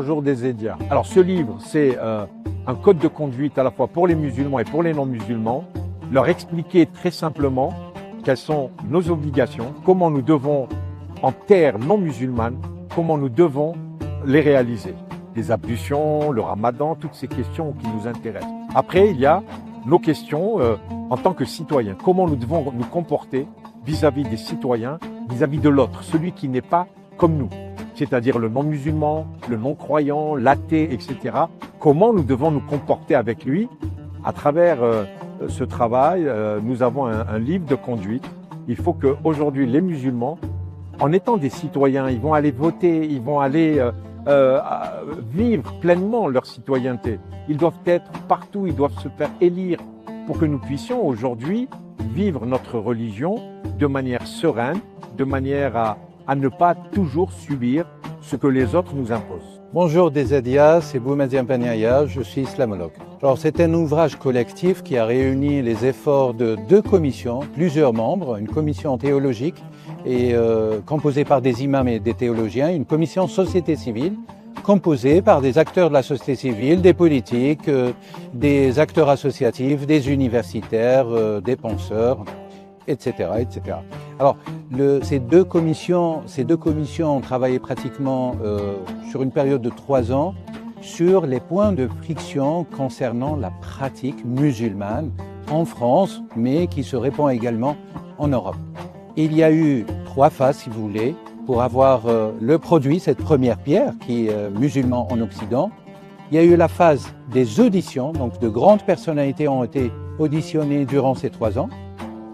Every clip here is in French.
Bonjour des Édias. Alors ce livre, c'est un code de conduite à la fois pour les musulmans et pour les non-musulmans, leur expliquer très simplement quelles sont nos obligations, comment nous devons, en terre non musulmane, comment nous devons les réaliser. Les ablutions, le ramadan, toutes ces questions qui nous intéressent. Après, il y a nos questions en tant que citoyens. Comment nous devons nous comporter vis-à-vis des citoyens, vis-à-vis de l'autre, celui qui n'est pas comme nous, c'est-à-dire le non-musulman, le non-croyant, l'athée, etc. Comment nous devons nous comporter avec lui. À travers ce travail, nous avons un livre de conduite. Il faut qu'aujourd'hui, les musulmans, en étant des citoyens, ils vont aller voter, ils vont aller vivre pleinement leur citoyenneté. Ils doivent être partout, ils doivent se faire élire pour que nous puissions aujourd'hui vivre notre religion de manière sereine, de manière à ne pas toujours subir ce que les autres nous imposent. Bonjour des Édias, c'est Boumediene Paniagua, je suis islamologue. Alors c'est un ouvrage collectif qui a réuni les efforts de 2 commissions, plusieurs membres, une commission théologique et composée par des imams et des théologiens, une commission société civile composée par des acteurs de la société civile, des politiques, des acteurs associatifs, des universitaires, des penseurs, etc., etc. Alors, ces deux commissions ont travaillé pratiquement sur une période de 3 ans sur les points de friction concernant la pratique musulmane en France, mais qui se répand également en Europe. Il y a eu 3 phases, si vous voulez, pour avoir le produit, cette première pierre, qui est musulman en Occident. Il y a eu la phase des auditions, donc de grandes personnalités ont été auditionnées durant ces 3 ans,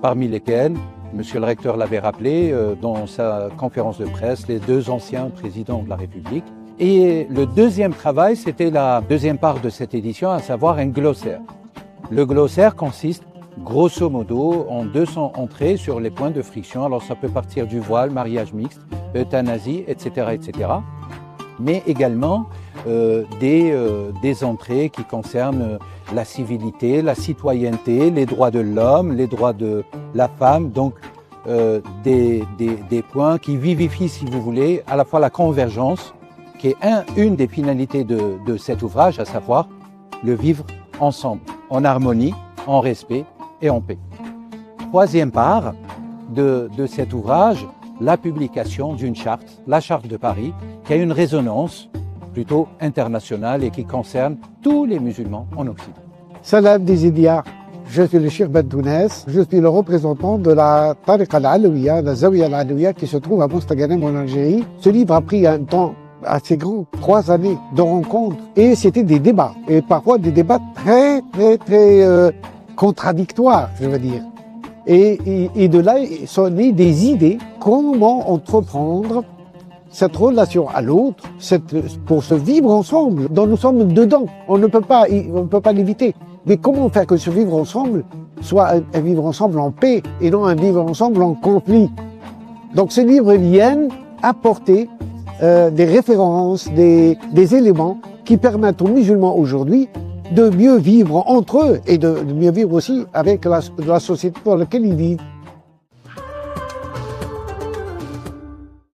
parmi lesquelles, Monsieur le recteur l'avait rappelé dans sa conférence de presse, les 2 anciens présidents de la République. Et le deuxième travail, c'était la deuxième part de cette édition, à savoir un glossaire. Le glossaire consiste, grosso modo, en 200 entrées sur les points de friction. Alors ça peut partir du voile, mariage mixte, euthanasie, etc., etc. Mais également des entrées qui concernent la civilité, la citoyenneté, les droits de l'homme, les droits de la femme, donc des points qui vivifient, si vous voulez, à la fois la convergence, qui est une des finalités de cet ouvrage, à savoir le vivre ensemble, en harmonie, en respect et en paix. Troisième part de cet ouvrage, la publication d'une charte, la charte de Paris, qui a une résonance plutôt internationale et qui concerne tous les musulmans en Occident. Salam des Édias, je suis le Cheikh Baddounès, je suis le représentant de la Tariqa al-Alawiya, la Zawiya al-Alawiya qui se trouve à Mostaganem en Algérie. Ce livre a pris un temps assez grand, 3 années de rencontres, et c'était des débats, et parfois des débats très contradictoires, je veux dire. Et de là sont nées des idées, comment entreprendre cette relation à l'autre, pour se vivre ensemble, dont nous sommes dedans. On ne peut pas l'éviter. Mais comment faire que ce vivre ensemble soit un vivre ensemble en paix et non un vivre ensemble en conflit? Donc ces livres viennent apporter des références, des éléments qui permettent aux musulmans aujourd'hui de mieux vivre entre eux et de mieux vivre aussi avec la société pour laquelle ils vivent.